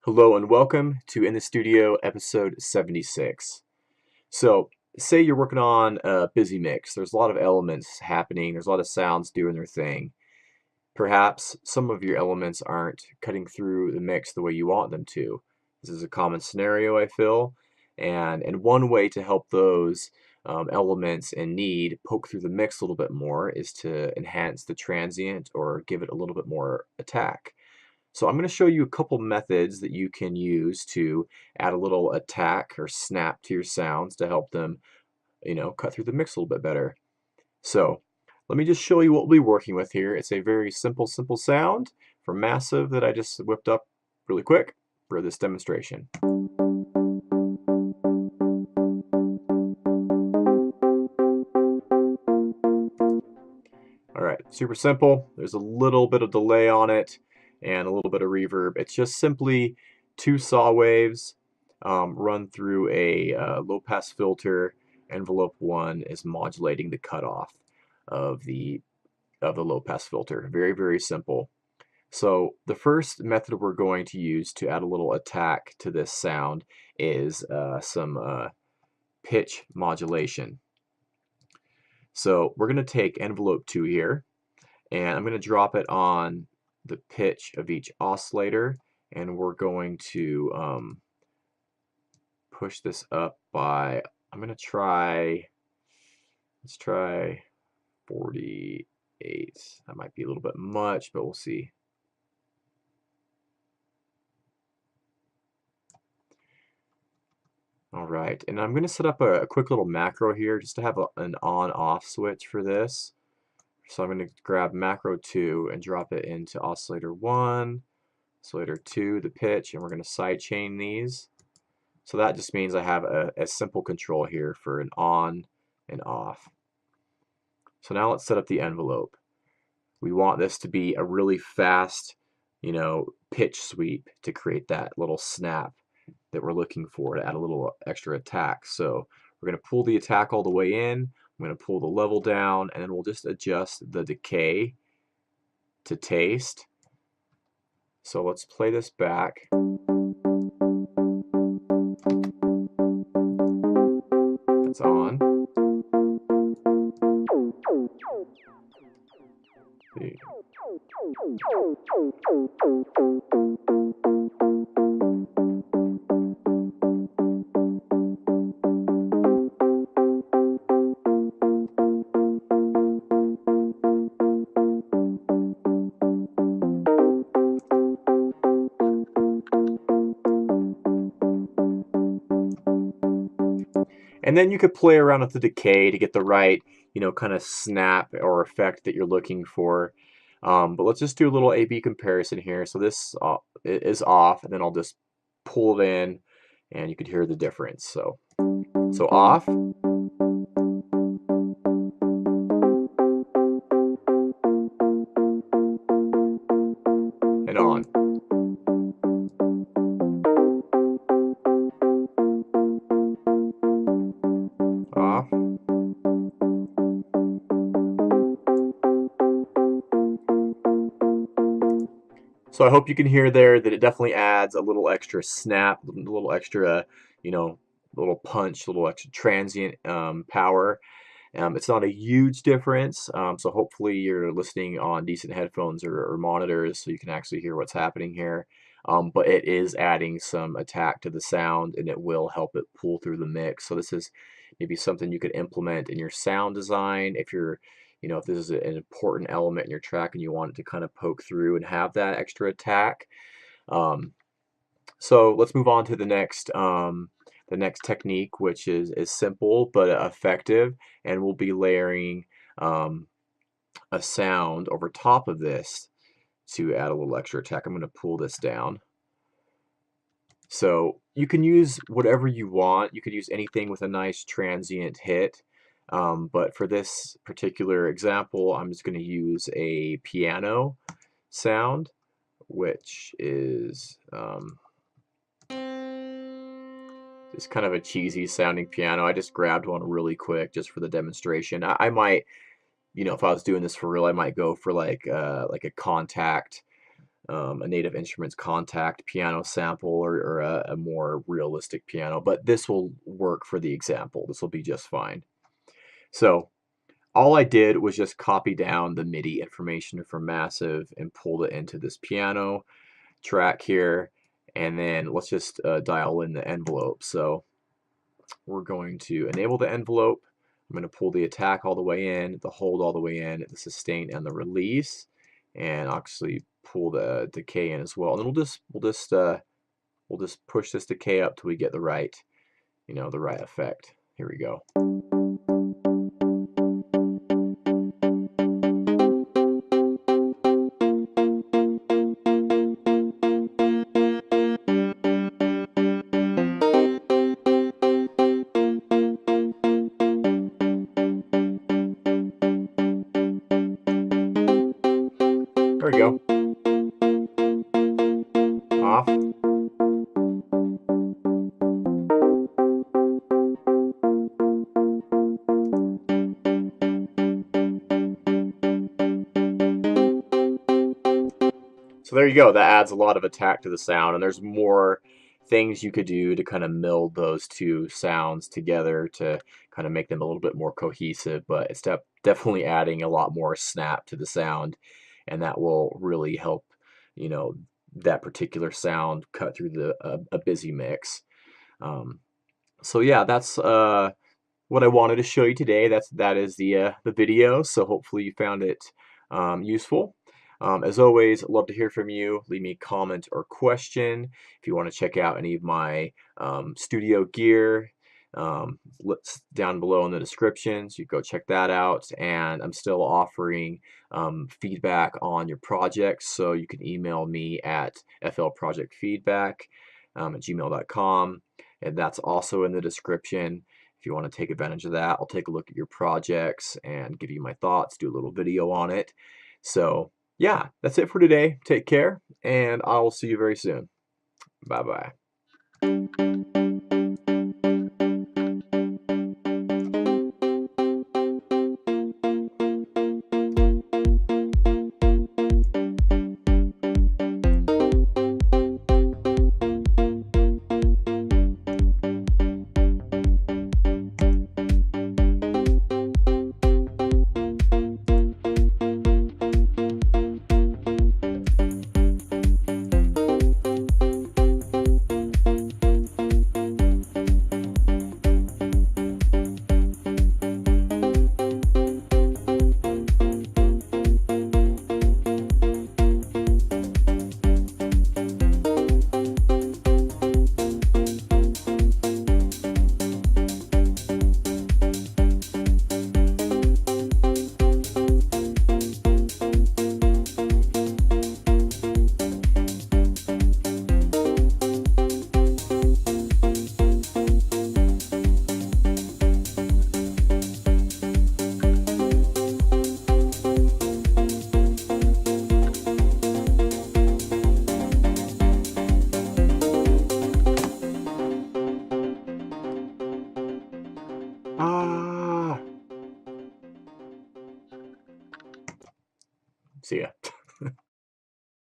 Hello and welcome to In the Studio episode 76. So, say you're working on a busy mix. There's a lot of elements happening, there's a lot of sounds doing their thing. Perhaps some of your elements aren't cutting through the mix the way you want them to. This is a common scenario, I feel, and one way to help those elements in need poke through the mix a little bit more is to enhance the transient or give it a little bit more attack. So I'm going to show you a couple methods that you can use to add a little attack or snap to your sounds to help them, cut through the mix a little bit better. So let me just show you what we'll be working with here. It's a very simple sound from Massive that I just whipped up really quick for this demonstration. All right, super simple. There's a little bit of delay on it and a little bit of reverb. It's just simply two saw waves run through a low pass filter. Envelope 1 is modulating the cutoff of the low pass filter. Very, very simple. So the first method we're going to use to add a little attack to this sound is some pitch modulation. So we're going to take envelope 2 here, and I'm going to drop it on the pitch of each oscillator, and we're going to push this up by, let's try 48. That might be a little bit much, but we'll see. All right, and I'm going to set up a quick little macro here just to have an on-off switch for this. So I'm going to grab macro 2 and drop it into oscillator 1, oscillator 2, the pitch, and we're going to sidechain these. So that just means I have a simple control here for an on and off. So now let's set up the envelope. We want this to be a really fast, pitch sweep to create that little snap that we're looking for to add a little extra attack. So we're going to pull the attack all the way in. I'm going to pull the level down, and then we'll just adjust the decay to taste. So let's play this back. It's on. See. And then you could play around with the decay to get the right, kind of snap or effect that you're looking for. But let's just do a little A/B comparison here. So this is off, and then I'll just pull it in, and you could hear the difference. So off. And on. Off. So I hope you can hear there that it definitely adds a little extra snap, a little extra, little punch, a little extra transient power. It's not a huge difference, so hopefully you're listening on decent headphones or monitors so you can actually hear what's happening here. But it is adding some attack to the sound, and it will help it pull through the mix. So this is maybe something you could implement in your sound design if you're, if this is an important element in your track and you want it to kind of poke through and have that extra attack. So let's move on to the next technique, which is simple but effective, and we'll be layering a sound over top of this to add a little extra attack. I'm going to pull this down. So you can use whatever you want. You could use anything with a nice transient hit. But for this particular example, I'm just going to use a piano sound, which is it's kind of a cheesy sounding piano. I just grabbed one really quick just for the demonstration. I might, if I was doing this for real, I might go for like a contact a Native Instruments Contact piano sample or a more realistic piano, but this will work for the example. This will be just fine. So all I did was just copy down the MIDI information from Massive and pulled it into this piano track here, and then let's just dial in the envelope. So we're going to enable the envelope. I'm going to pull the attack all the way in, the hold all the way in, the sustain and the release, and actually pull the decay in as well. And then we'll just push this decay up till we get the right, the right effect. Here we go. There we go. Off. So there you go. That adds a lot of attack to the sound, and there's more things you could do to kind of meld those two sounds together to kind of make them a little bit more cohesive, but it's definitely adding a lot more snap to the sound, and that will really help, that particular sound cut through a busy mix. So yeah, that's what I wanted to show you today. That is the video. So hopefully you found it useful. As always, love to hear from you. Leave me a comment or question. If you want to check out any of my studio gear, down below in the description, so you go check that out. And I'm still offering feedback on your projects, so you can email me at flprojectfeedback@gmail.com, and that's also in the description. If you want to take advantage of that, I'll take a look at your projects and give you my thoughts, do a little video on it. So yeah, that's it for today. Take care, and I will see you very soon. Bye-bye. See ya.